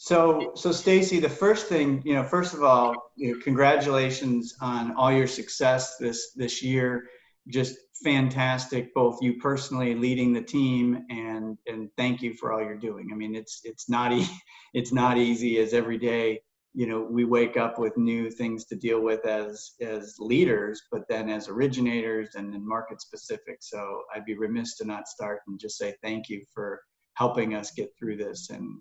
So Stacey, the first thing, first of all, congratulations on all your success this year. Just fantastic, both you personally leading the team and thank you for all you're doing. I mean, it's not it's not easy as every day, we wake up with new things to deal with as leaders, but then as originators and then market specific. So I'd be remiss to not start and just say thank you for helping us get through this, and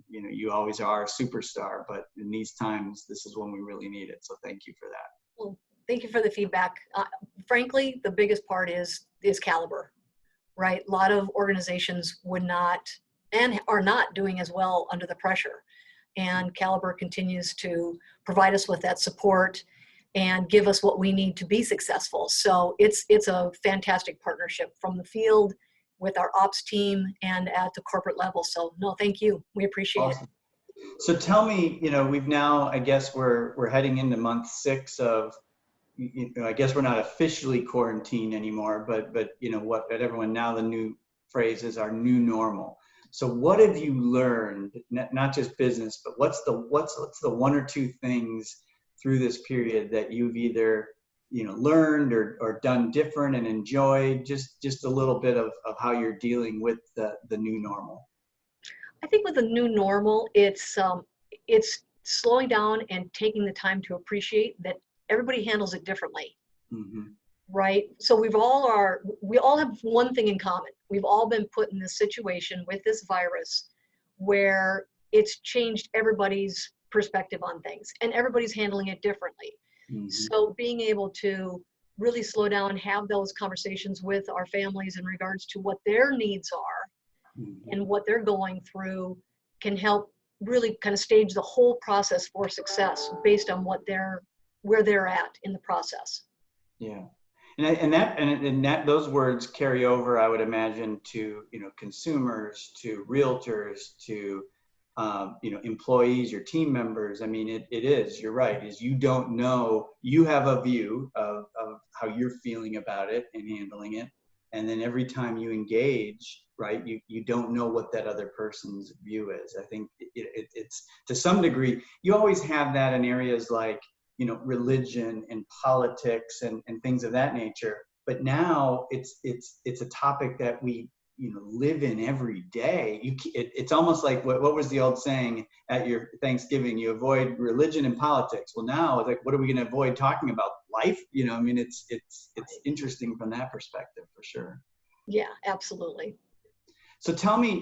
you always are a superstar, but in these times this is when we really need it, so thank you for that. Well, thank you for the feedback. Frankly, the biggest part is caliber, right? A lot of organizations would not and are not doing as well under the pressure, and Caliber continues to provide us with that support and give us what we need to be successful. So it's a fantastic partnership from the field with our ops team and at the corporate level. So no, thank you. We appreciate it. So tell me, we've now, I guess we're heading into month 6 of, I guess we're not officially quarantined anymore, but what everyone now, the new phrase is our new normal. So what have you learned, not just business, but what's the 1 or 2 things through this period that you've either learned or done different and enjoyed, just a little bit of how you're dealing with the new normal? I think with the new normal, it's slowing down and taking the time to appreciate that everybody handles it differently. Mm-hmm. Right? So we all have one thing in common. We've all been put in this situation with this virus where it's changed everybody's perspective on things and everybody's handling it differently. Mm-hmm. So being able to really slow down, have those conversations with our families in regards to what their needs are, mm-hmm. and what they're going through can help really kind of stage the whole process for success based on where they're at in the process. Yeah. And that those words carry over, I would imagine, to consumers, to realtors, to employees, your team members. I mean, it is, you're right, is you don't know, you have a view of how you're feeling about it and handling it. And then every time you engage, right, you don't know what that other person's view is. I think it's to some degree, you always have that in areas like, religion and politics and things of that nature. But now it's a topic that we, live in every day. It's almost like what was the old saying at your Thanksgiving? You avoid religion and politics. Well, now it's like, what are we going to avoid talking about? Life? I mean, it's interesting from that perspective for sure. Yeah, absolutely. So tell me,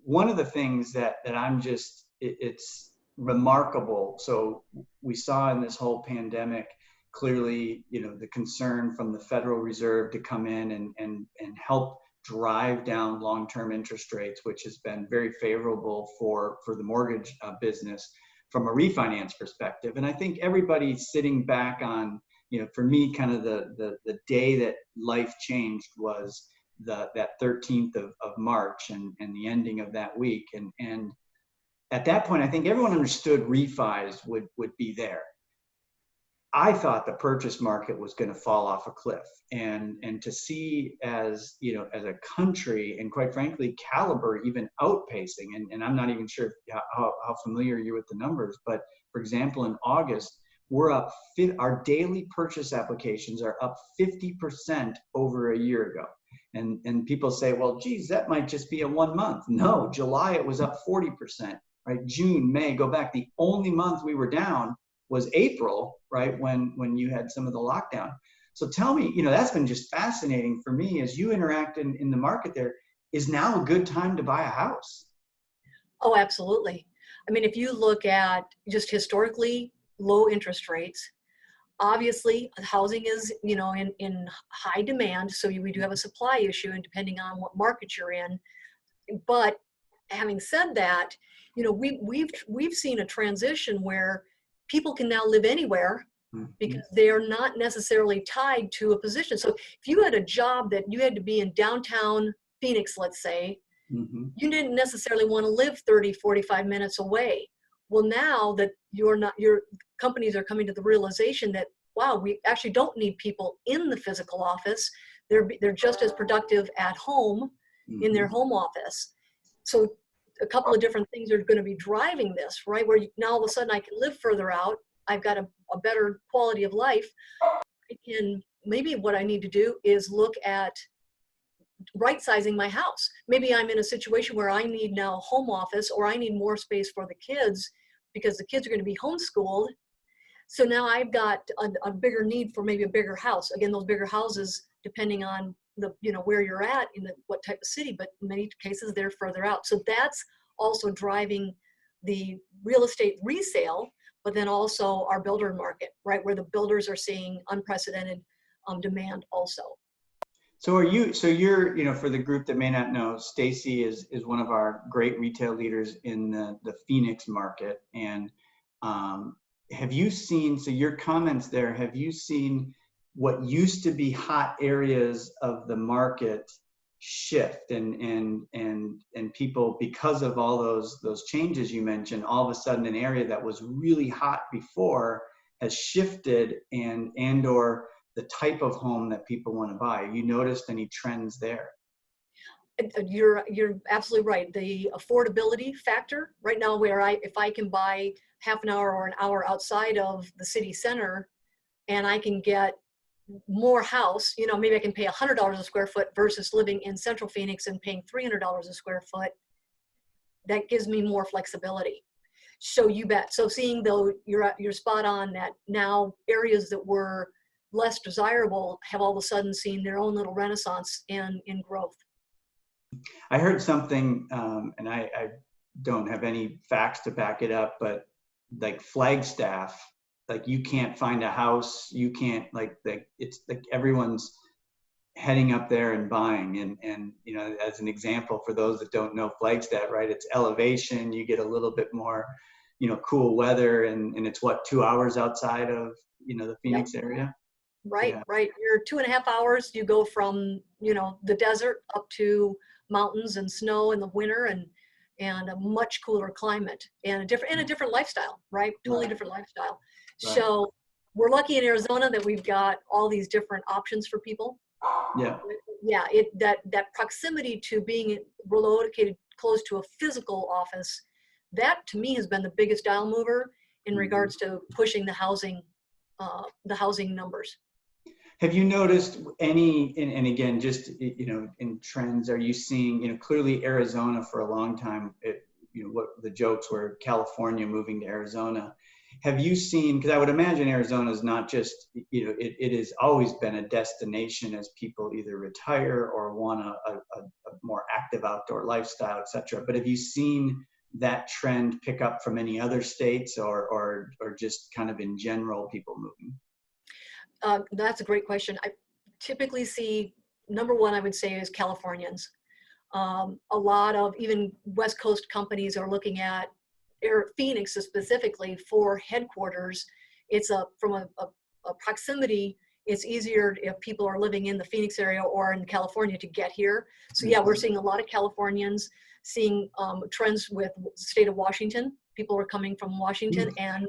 one of the things that I'm just, it's remarkable. So we saw in this whole pandemic, clearly, the concern from the Federal Reserve to come in and help drive down long-term interest rates, which has been very favorable for the mortgage business from a refinance perspective. And I think everybody's sitting back on, for me, kind of the day that life changed was that 13th of March and the ending of that week. And at that point, I think everyone understood refis would be there. I thought the purchase market was going to fall off a cliff, and to see as a country, and quite frankly, Caliber even outpacing, and I'm not even sure how familiar you're with the numbers, but for example, in August, we're up, our daily purchase applications are up 50% over a year ago. And people say, well, geez, that might just be a 1 month. No, July, it was up 40%, right? June, May, go back. The only month we were down was April, right, when you had some of the lockdown. So tell me, that's been just fascinating for me as you interact in the market there. Is now a good time to buy a house? Oh, absolutely. I mean, if you look at just historically low interest rates, obviously housing is, in high demand. So we do have a supply issue, and depending on what market you're in. But having said that, we've seen a transition where people can now live anywhere because they are not necessarily tied to a position. So if you had a job that you had to be in downtown Phoenix, let's say, you didn't necessarily want to live 30, 45 minutes away. Well, now that your companies are coming to the realization that, wow, we actually don't need people in the physical office. They're just as productive at home in their home office. So a couple of different things are going to be driving this, right? Where now all of a sudden I can live further out. I've got a better quality of life. I can, maybe what I need to do is look at right sizing my house. Maybe I'm in a situation where I need now home office, or I need more space for the kids because the kids are going to be homeschooled. So now I've got a bigger need for maybe a bigger house. Again, those bigger houses, depending on the, where you're at in what type of city, but in many cases they're further out. So that's also driving the real estate resale, but then also our builder market, right? Where the builders are seeing unprecedented demand also. So you're, for the group that may not know, Stacey is one of our great retail leaders in the Phoenix market. And have you seen, so your comments there, have you seen what used to be hot areas of the market shift and people, because of all those changes you mentioned, all of a sudden an area that was really hot before has shifted or the type of home that people want to buy? You noticed any trends there? You're absolutely right. The affordability factor right now, where if I can buy half an hour or an hour outside of the city center, and I can get more house, maybe I can pay $100 a square foot versus living in Central Phoenix and paying $300 a square foot. That gives me more flexibility. So you bet. So seeing though, you're spot on that now areas that were less desirable have all of a sudden seen their own little renaissance in growth. I heard something, and I don't have any facts to back it up, but like Flagstaff, like you can't find a house, you can't it's like everyone's heading up there and buying. And as an example, for those that don't know Flagstaff, right, it's elevation, you get a little bit more, cool weather, and it's 2 hours outside of, the Phoenix area. Right, Yeah. right. You're 2.5 hours. You go from, the desert up to mountains and snow in the winter and a much cooler climate and a different lifestyle, right? Totally different lifestyle. Right. So we're lucky in Arizona that we've got all these different options for people. Yeah. Yeah. That proximity to being located close to a physical office, that to me has been the biggest dial mover in regards to pushing the housing numbers. Have you noticed any, and again, just, in trends, are you seeing, clearly Arizona for a long time, what the jokes were, California moving to Arizona. Have you seen, because I would imagine Arizona is not just, it has always been a destination as people either retire or want a more active outdoor lifestyle, et cetera. But have you seen that trend pick up from any other states or just kind of in general people moving? That's a great question. I typically see, number one, I would say is Californians. A lot of even West Coast companies are looking at Phoenix specifically for headquarters. It's from a proximity. It's easier if people are living in the Phoenix area or in California to get here. So yeah, we're seeing a lot of Californians, seeing trends with the state of Washington. People are coming from Washington and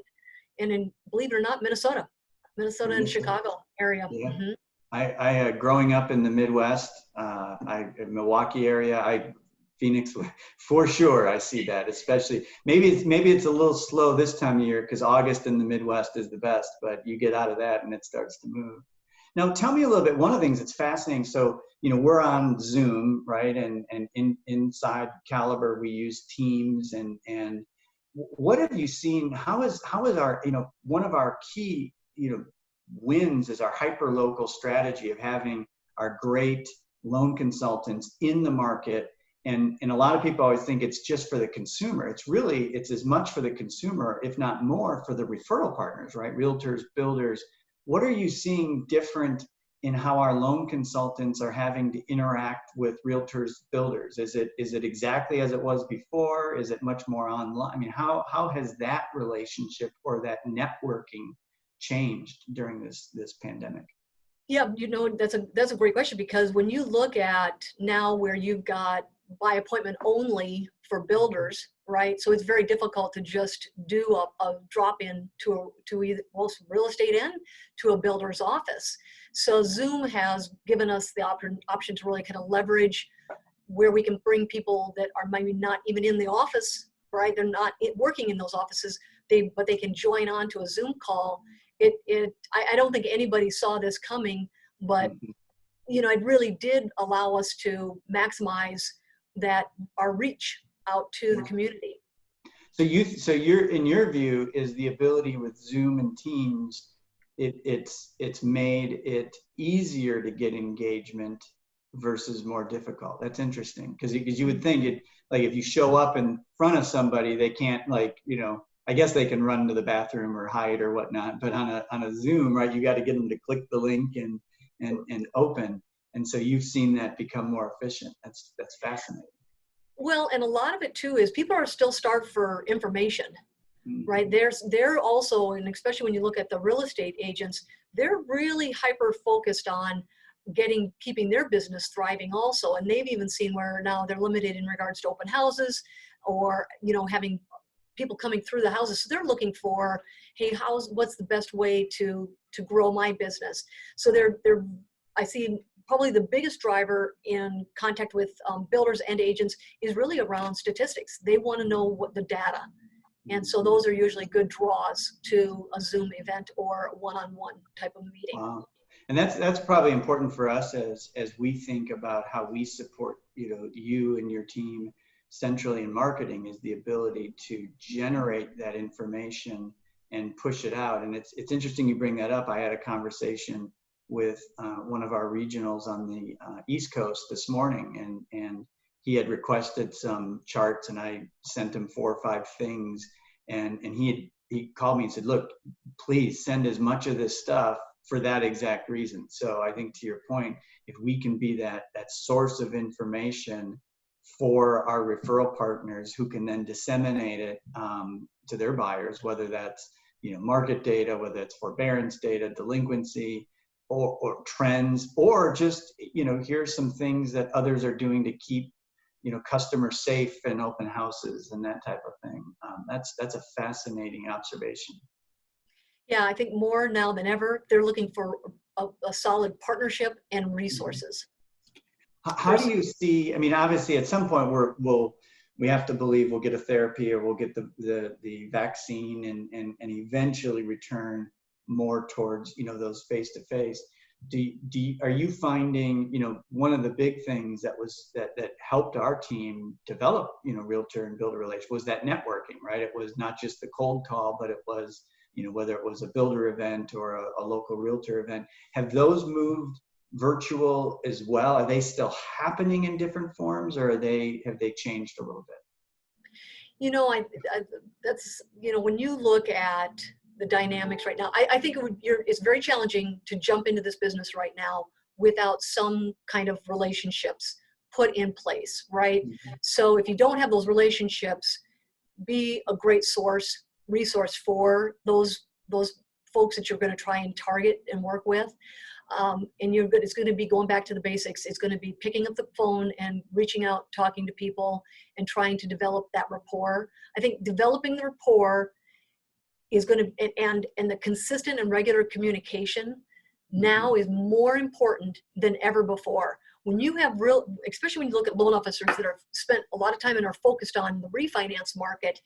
in, believe it or not, Minnesota and Chicago area. Yeah. I growing up in the Midwest, Milwaukee area, Phoenix, for sure. I see that, especially maybe it's a little slow this time of year because August in the Midwest is the best, but you get out of that and it starts to move. Now, tell me a little bit. One of the things that's fascinating. So, we're on Zoom, right? And inside Caliber, we use Teams. And what have you seen? How is our, one of our key, wins is our hyper local strategy of having our great loan consultants in the market. And a lot of people always think it's just for the consumer. It's as much for the consumer, if not more, for the referral partners, right? Realtors, builders. What are you seeing different in how our loan consultants are having to interact with realtors, builders? Is it exactly as it was before? Is it much more online? I mean, how has that relationship or that networking changed during this pandemic? Yeah, that's a great question, because when you look at now where you've got by appointment only for builders, right? So it's very difficult to just do a drop in to either real estate and to a builder's office. So Zoom has given us the option to really kind of leverage where we can bring people that are maybe not even in the office, right? They're not working in those offices, but they can join on to a Zoom call. I don't think anybody saw this coming, but it really did allow us to maximize our reach out to the community. So in your view, is the ability with Zoom and Teams, it's made it easier to get engagement versus more difficult. That's interesting, because you would think like if you show up in front of somebody, they can't, like, I guess they can run to the bathroom or hide or whatnot, but on a Zoom, right, you got to get them to click the link and open. And so you've seen that become more efficient. That's fascinating. Well, and a lot of it too is people are still starved for information, right? They're also, and especially when you look at the real estate agents, they're really hyper focused on keeping their business thriving also. And they've even seen where now they're limited in regards to open houses, or, having people coming through the houses. So they're looking for, hey, what's the best way to grow my business? So I see probably the biggest driver in contact with builders and agents is really around statistics. They want to know what the data. And so those are usually good draws to a Zoom event or a one-on-one type of meeting. Wow. And that's probably important for us as we think about how we support, you and your team centrally in marketing, is the ability to generate that information and push it out. And it's interesting you bring that up. I had a conversation with one of our regionals on the East Coast this morning, and he had requested some charts, and I sent him 4 or 5 things, and he called me and said, look, please send as much of this stuff for that exact reason. So I think, to your point, if we can be that source of information for our referral partners, who can then disseminate it to their buyers, whether that's market data, whether it's forbearance data, delinquency, or trends, or just here's some things that others are doing to keep customers safe and open houses and that type of thing. That's a fascinating observation. Yeah, I think more now than ever, they're looking for a solid partnership and resources. How do you see, I mean, obviously at some point we have to believe we'll get a therapy, or we'll get the vaccine and eventually return more towards, those face-to-face. Are you finding, one of the big things that helped our team develop, realtor and builder relations was that networking, right? It was not just the cold call, but it was, whether it was a builder event or a local realtor event. Have those moved virtual as well? Are they still happening in different forms, or have they changed a little bit? That's, when you look at the dynamics right now, I think it's very challenging to jump into this business right now without some kind of relationships put in place, right? Mm-hmm. So if you don't have those relationships, be a great resource for those folks that you're going to try and target and work with. And it's going to be going back to the basics. It's going to be picking up the phone and reaching out, talking to people, and trying to develop that rapport. I think developing the rapport is going to, and the consistent and regular communication now is more important than ever before. When you have especially when you look at loan officers that have spent a lot of time and are focused on the refinance market,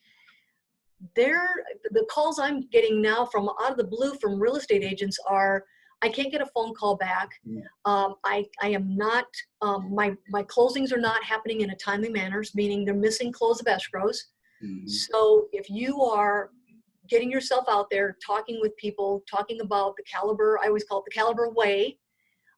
the calls I'm getting now from out of the blue from real estate agents are, I can't get a phone call back. Yeah. I am not, my closings are not happening in a timely manner, meaning they're missing close of escrows. Mm-hmm. So if you are getting yourself out there, talking with people, talking about the caliber, I always call it the caliber way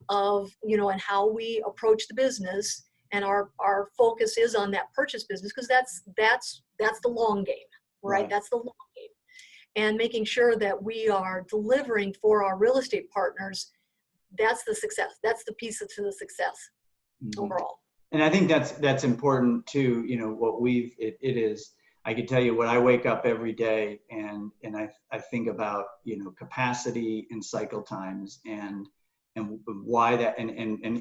of, and how we approach the business, and our focus is on that purchase business, because that's the long game, right? That's the long game. And making sure that we are delivering for our real estate partners, that's the success. That's the piece to the success overall. And I think that's important too. What it is, I can tell you what I wake up every day and I think about, capacity and cycle times and why that, and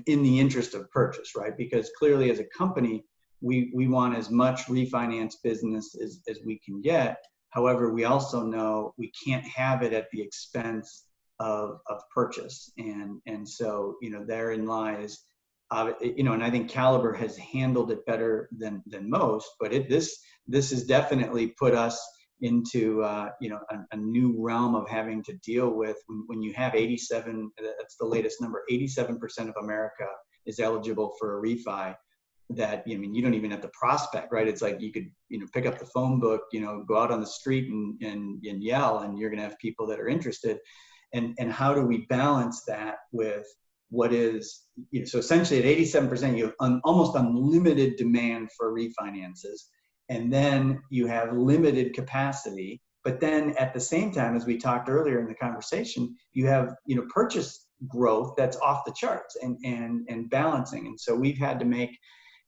in the interest of purchase, right? Because clearly as a company, we want as much refinance business as we can get. However, we also know we can't have it at the expense of purchase. And so, therein lies, and I think Caliber has handled it better than most. But this has definitely put us into a new realm of having to deal with when you have 87. That's the latest number. 87% of America is eligible for a refi. That, I mean, you don't even have to prospect, right? It's like you could, pick up the phone book, go out on the street and yell, and you're going to have people that are interested. And how do we balance that with what is, so essentially at 87%, you have almost unlimited demand for refinances. And then you have limited capacity. But then at the same time, as we talked earlier in the conversation, you have, purchase growth that's off the charts and balancing. And so we've had to make,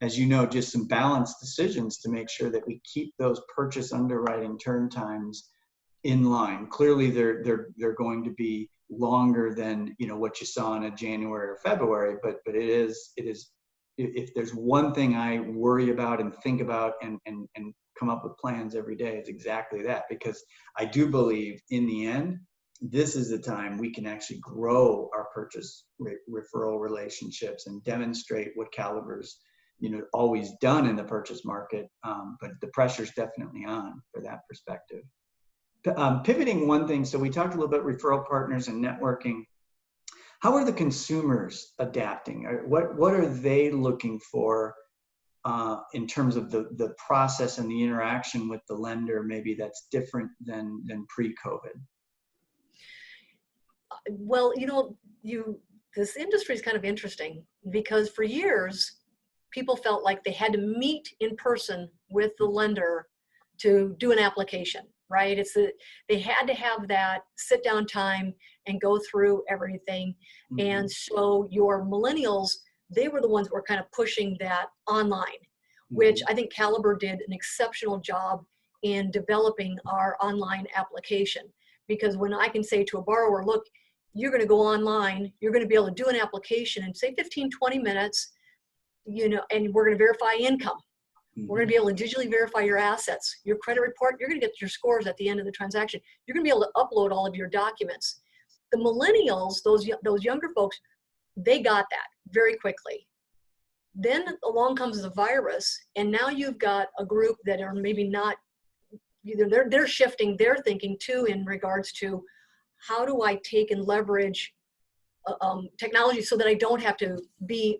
as you know, just some balanced decisions to make sure that we keep those purchase underwriting turn times in line. Clearly, they're going to be longer than what you saw in a January or February, but it is if there's one thing I worry about and think about and come up with plans every day, it's exactly that, because I do believe in the end, this is the time we can actually grow our purchase referral relationships and demonstrate what Caliber's always done in the purchase market, but the pressure's definitely on for that perspective. Pivoting one thing, so we talked a little bit referral partners and networking. How are the consumers adapting? What are they looking for in terms of the process and the interaction with the lender, maybe that's different than pre-COVID? Well, this industry is kind of interesting because for years, people felt like they had to meet in person with the lender to do an application, right? They had to have that sit down time and go through everything. Mm-hmm. And so your millennials, they were the ones that were kind of pushing that online, mm-hmm. which I think Caliber did an exceptional job in developing our online application. Because when I can say to a borrower, look, you're going to go online, you're going to be able to do an application in say 15, 20 minutes, and we're going to verify income. Mm-hmm. We're going to be able to digitally verify your assets, your credit report. You're going to get your scores at the end of the transaction. You're going to be able to upload all of your documents. The millennials, those younger folks, they got that very quickly. Then along comes the virus, and now you've got a group that are maybe not, they're shifting their thinking too in regards to how do I take and leverage technology so that I don't have to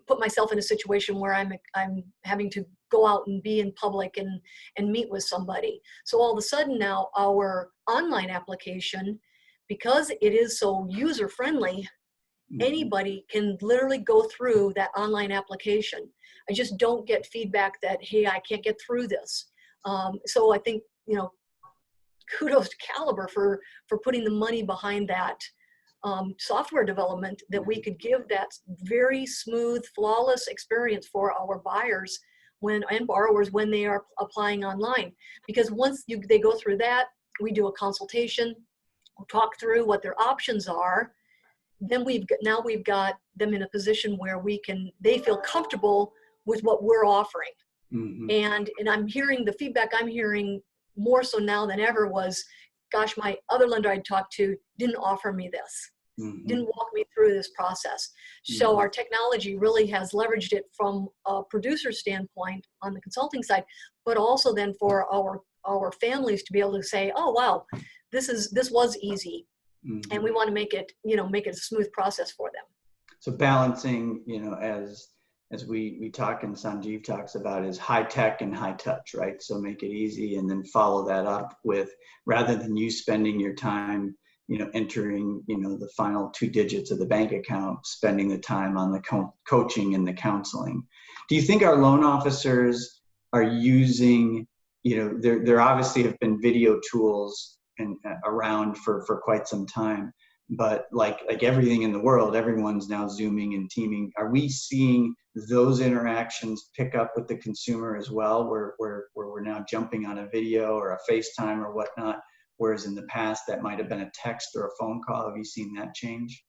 put myself in a situation where I'm having to go out and be in public and meet with somebody. So all of a sudden now our online application, because it is so user friendly, mm-hmm. anybody can literally go through that online application. I just don't get feedback that, hey, I can't get through this. So I think, kudos to Caliber for putting the money behind that software development, that we could give that very smooth, flawless experience for our buyers and borrowers when they are applying online. Because once they go through that, we do a consultation, we'll talk through what their options are. Then we've got them in a position where they feel comfortable with what we're offering. Mm-hmm. And I'm hearing the feedback I'm hearing more so now than ever was, gosh, my other lender I'd talked to didn't offer me this, mm-hmm. didn't walk me through this process. Mm-hmm. So our technology really has leveraged it from a producer standpoint on the consulting side, but also then for our families to be able to say, oh, wow, this was easy. Mm-hmm. And we want to make it a smooth process for them. So balancing, as we talk and Sanjeev talks about, is high tech and high touch, right? So make it easy and then follow that up with, rather than you spending your time, entering, the final 2 digits of the bank account, spending the time on the coaching and the counseling. Do you think our loan officers are using, there obviously have been video tools around for quite some time, but like everything in the world, everyone's now Zooming and teaming. Are we seeing those interactions pick up with the consumer as well, where we're now jumping on a video or a FaceTime or whatnot, whereas in the past that might have been a text or a phone call? Have you seen that change?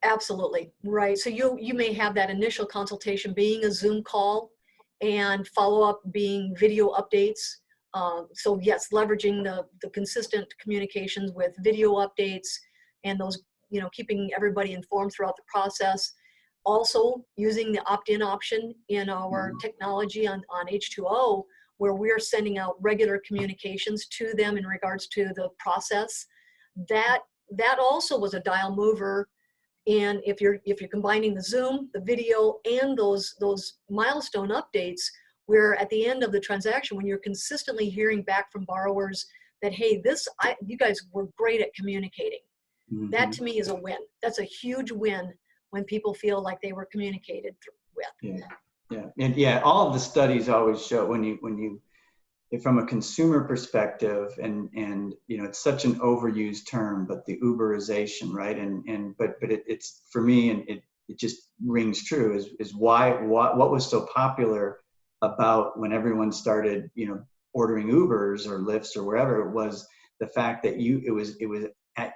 Absolutely, right. So you may have that initial consultation being a Zoom call and follow-up being video updates. So yes, leveraging the consistent communications with video updates and those, keeping everybody informed throughout the process. Also using the opt-in option in our technology on H2O, where we're sending out regular communications to them in regards to the process. That also was a dial mover. And if you're combining the Zoom, the video, and those milestone updates, where at the end of the transaction, when you're consistently hearing back from borrowers that, hey, you guys were great at communicating. Mm-hmm. That to me is a win. That's a huge win when people feel like they were communicated with. And all of the studies always show when you from a consumer perspective, and it's such an overused term, but the Uberization, right? But it's for me, and it just rings true, is what was so popular about when everyone started ordering Ubers or Lyfts or wherever, it was the fact that it was at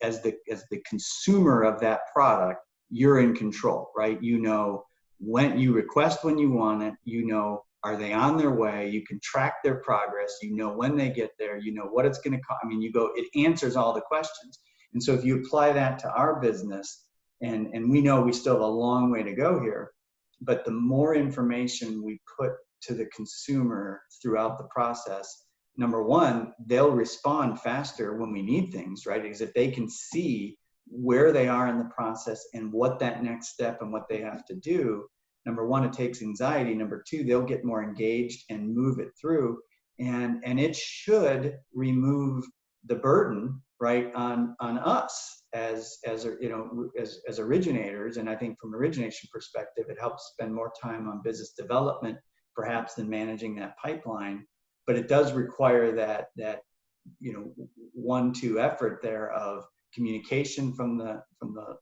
as the consumer of that product, you're in control, right? When you request when you want it, are they on their way? You can track their progress. When they get there. What it's going to cost. It answers all the questions. And so if you apply that to our business, and we know we still have a long way to go here, but the more information we put to the consumer throughout the process, number one, they'll respond faster when we need things, right? Because if they can see where they are in the process and what that next step and what they have to do, number one, it takes anxiety. Number two, they'll get more engaged and move it through. And it should remove the burden, right, on us as originators. And I think from origination perspective, it helps spend more time on business development, perhaps, than managing that pipeline. But it does require that 1-2 effort there of communication from the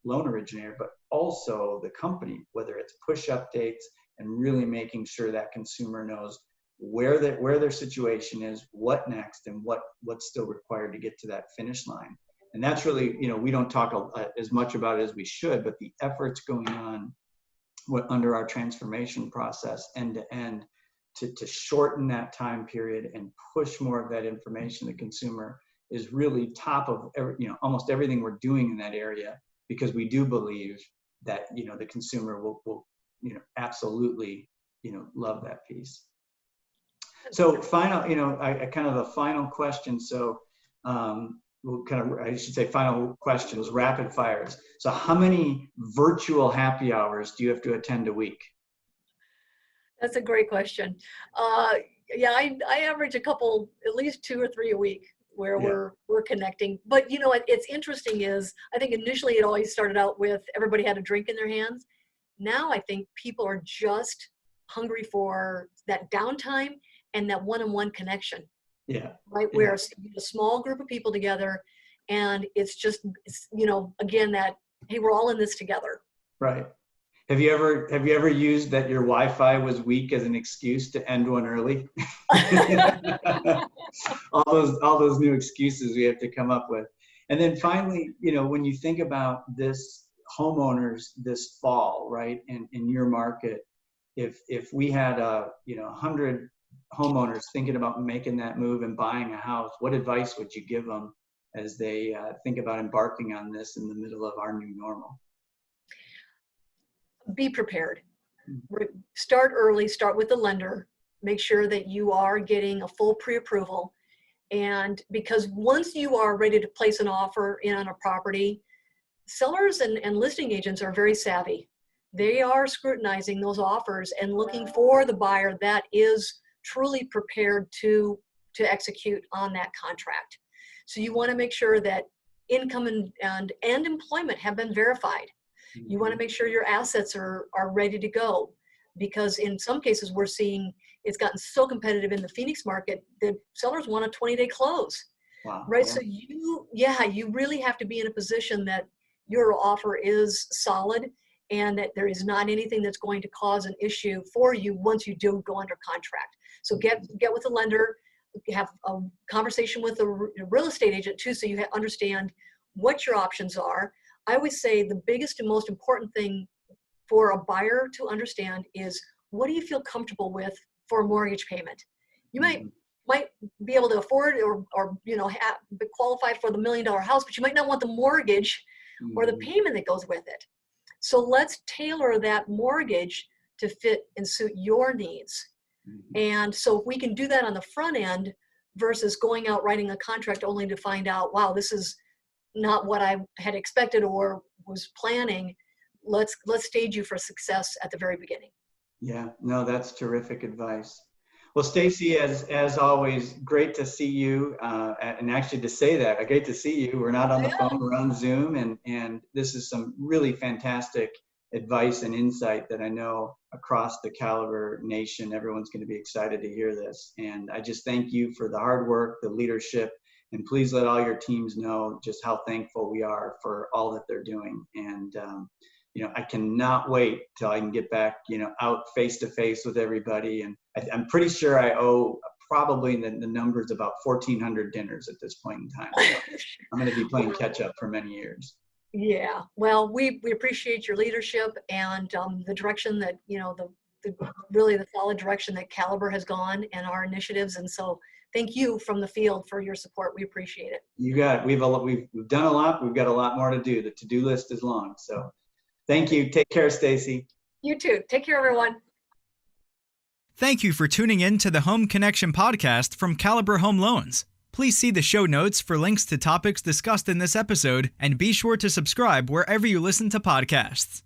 loan originator, but also the company, whether it's push updates and really making sure that consumer knows where their situation is, what next, and what's still required to get to that finish line. And that's really, we don't talk as much about it as we should, but the efforts going on under our transformation process end to end to shorten that time period and push more of that information to the consumer is really top of almost everything we're doing in that area, because we do believe that the consumer will absolutely love that piece. So final, I kind of a final question. So I should say final questions, rapid fires. So how many virtual happy hours do you have to attend a week? That's a great question. I average a couple, at least 2 or 3 a week, where we're connecting. But it's interesting is, I think initially it always started out with everybody had a drink in their hands. Now I think people are just hungry for that downtime and that one-on-one connection. Yeah. Right. Yeah. Where a small group of people together, and it's again, that, hey, we're all in this together. Right. Have you ever used that your Wi-Fi was weak as an excuse to end one early? all those new excuses we have to come up with. And then finally, when you think about this homeowners this fall, right, in your market, if we had 100 homeowners thinking about making that move and buying a house, what advice would you give them as they think about embarking on this in the middle of our new normal? Be prepared. Start early, start with the lender, make sure that you are getting a full pre-approval. And because once you are ready to place an offer in on a property, sellers and listing agents are very savvy. They are scrutinizing those offers and looking for the buyer that is truly prepared to execute on that contract. So you want to make sure that income and employment have been verified. You want to make sure your assets are ready to go, because in some cases we're seeing it's gotten so competitive in the Phoenix market that sellers want a 20-day close. Wow. Right. Yeah. So you really have to be in a position that your offer is solid and that there is not anything that's going to cause an issue for you once you do go under contract. So get with the lender, have a conversation with a real estate agent too, so you understand what your options are. I always say the biggest and most important thing for a buyer to understand is, what do you feel comfortable with for a mortgage payment? You might be able to afford or qualify for the $1 million house, but you might not want the mortgage or the payment that goes with it. So let's tailor that mortgage to fit and suit your needs. And so if we can do that on the front end versus going out writing a contract only to find out, wow, this is not what I had expected or was planning, let's stage you for success at the very beginning. Yeah, no, that's terrific advice. Well, Stacey, as always, great to see you. And actually to say that, great to see you. We're not on the phone, we're on Zoom, and this is some really fantastic advice and insight that I know across the Caliber Nation, everyone's going to be excited to hear this. And I just thank you for the hard work, the leadership, and please let all your teams know just how thankful we are for all that they're doing. And I cannot wait till I can get back, out face to face with everybody. And I'm pretty sure I owe probably the numbers about 1,400 dinners at this point in time. So I'm going to be playing catch up for many years. Yeah, well, we appreciate your leadership and the direction that, really the solid direction that Caliber has gone and our initiatives. And so thank you from the field for your support. We appreciate it. You got it. We've done a lot. We've got a lot more to do. The to-do list is long. So thank you. Take care, Stacey. You too. Take care, everyone. Thank you for tuning in to the Home Connection podcast from Caliber Home Loans. Please see the show notes for links to topics discussed in this episode, and be sure to subscribe wherever you listen to podcasts.